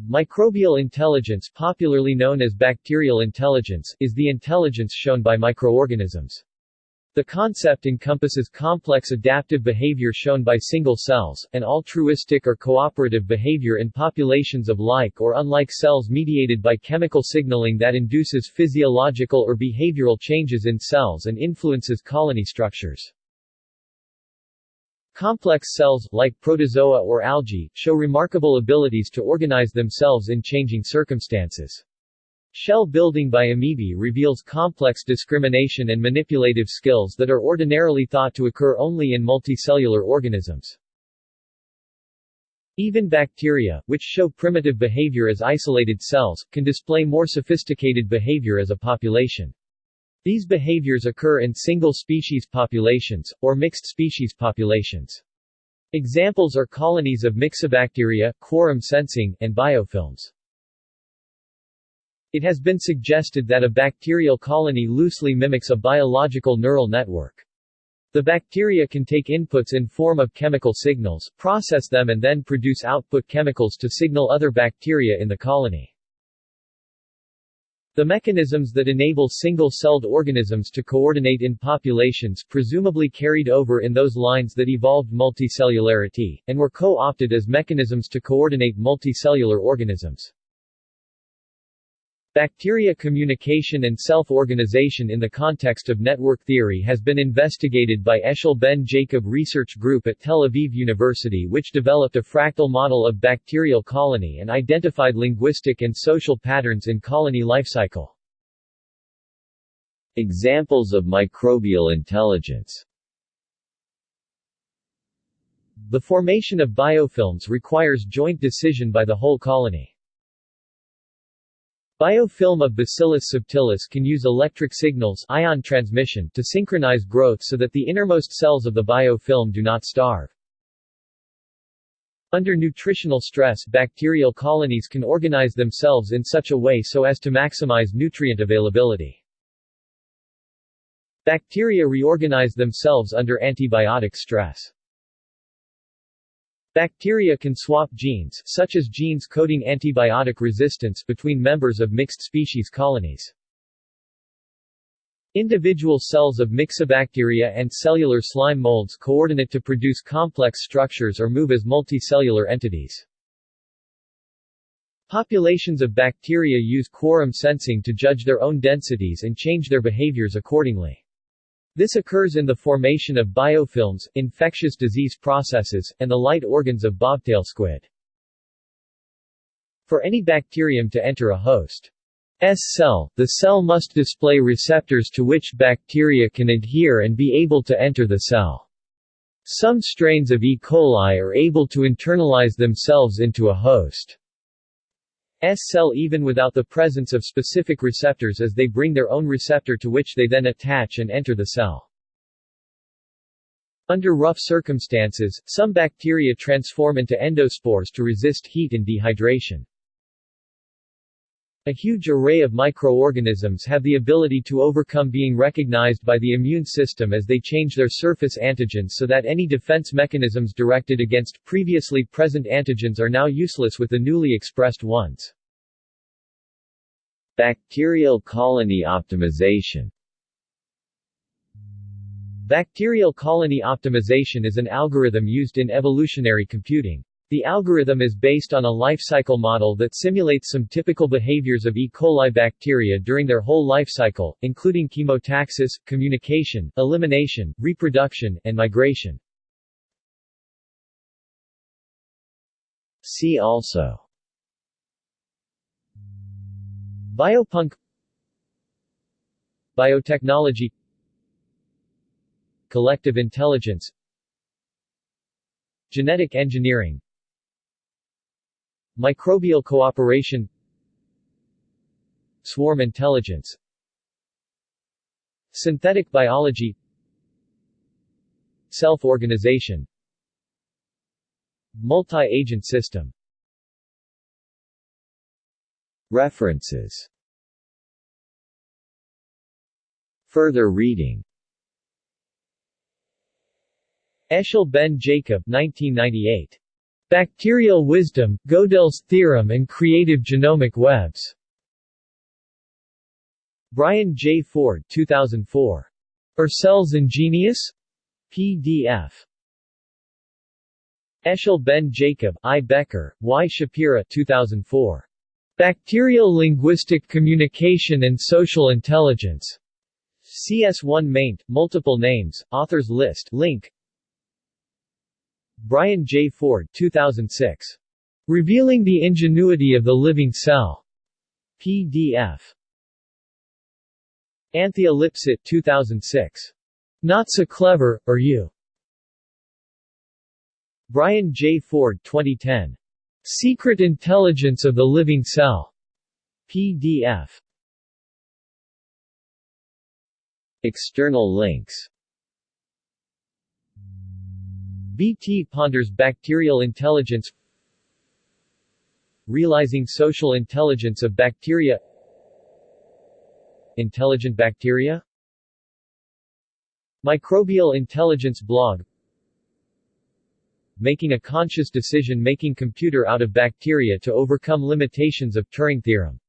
Microbial intelligence, popularly known as bacterial intelligence, is the intelligence shown by microorganisms. The concept encompasses complex adaptive behavior shown by single cells, and altruistic or cooperative behavior in populations of like or unlike cells mediated by chemical signaling that induces physiological or behavioral changes in cells and influences colony structures. Complex cells, like protozoa or algae, show remarkable abilities to organize themselves in changing circumstances. Shell building by amoebae reveals complex discrimination and manipulative skills that are ordinarily thought to occur only in multicellular organisms. Even bacteria, which show primitive behavior as isolated cells, can display more sophisticated behavior as a population. These behaviors occur in single-species populations, or mixed-species populations. Examples are colonies of myxobacteria, quorum sensing, and biofilms. It has been suggested that a bacterial colony loosely mimics a biological neural network. The bacteria can take inputs in form of chemical signals, process them and then produce output chemicals to signal other bacteria in the colony. The mechanisms that enable single-celled organisms to coordinate in populations presumably carried over in those lines that evolved multicellularity, and were co-opted as mechanisms to coordinate multicellular organisms. Bacteria communication and self-organization in the context of network theory has been investigated by Eshel Ben Jacob Research Group at Tel Aviv University, which developed a fractal model of bacterial colony and identified linguistic and social patterns in colony lifecycle. Examples of microbial intelligence. The formation of biofilms requires joint decision by the whole colony. Biofilm of Bacillus subtilis can use electric signals ion transmission to synchronize growth so that the innermost cells of the biofilm do not starve. Under nutritional stress, bacterial colonies can organize themselves in such a way so as to maximize nutrient availability. Bacteria reorganize themselves under antibiotic stress. Bacteria can swap genes, such as genes coding antibiotic resistance, between members of mixed-species colonies. Individual cells of myxobacteria and cellular slime molds coordinate to produce complex structures or move as multicellular entities. Populations of bacteria use quorum sensing to judge their own densities and change their behaviors accordingly. This occurs in the formation of biofilms, infectious disease processes, and the light organs of bobtail squid. For any bacterium to enter a host's cell, the cell must display receptors to which bacteria can adhere and be able to enter the cell. Some strains of E. coli are able to internalize themselves into a host's cell even without the presence of specific receptors, as they bring their own receptor to which they then attach and enter the cell. Under rough circumstances, some bacteria transform into endospores to resist heat and dehydration. A huge array of microorganisms have the ability to overcome being recognized by the immune system as they change their surface antigens so that any defense mechanisms directed against previously present antigens are now useless with the newly expressed ones. Bacterial colony optimization. Bacterial colony optimization is an algorithm used in evolutionary computing. The algorithm is based on a life cycle model that simulates some typical behaviors of E. coli bacteria during their whole life cycle, including chemotaxis, communication, elimination, reproduction, and migration. See also: Biopunk, Biotechnology, Collective intelligence, Genetic engineering, Microbial cooperation, Swarm intelligence, Synthetic biology, Self-organization, Multi-agent system. References. Further reading. Eshel Ben Jacob, 1998. Bacterial Wisdom, Gödel's Theorem and Creative Genomic Webs. Brian J. Ford 2004. Are Cells Ingenious? PDF. Eshel Ben Jacob, I. Becker, Y. Shapira 2004. Bacterial Linguistic Communication and Social Intelligence. CS1 maint, multiple names, authors list, link. Brian J. Ford 2006. Revealing the Ingenuity of the Living Cell. PDF. Anthea Lipset 2006. Not So Clever, Are You? Brian J. Ford 2010. Secret Intelligence of the Living Cell. PDF. External links. B.T. ponders bacterial intelligence. Realizing social intelligence of bacteria. Intelligent bacteria? Microbial intelligence blog. Making a conscious decision-making computer out of bacteria to overcome limitations of Turing theorem.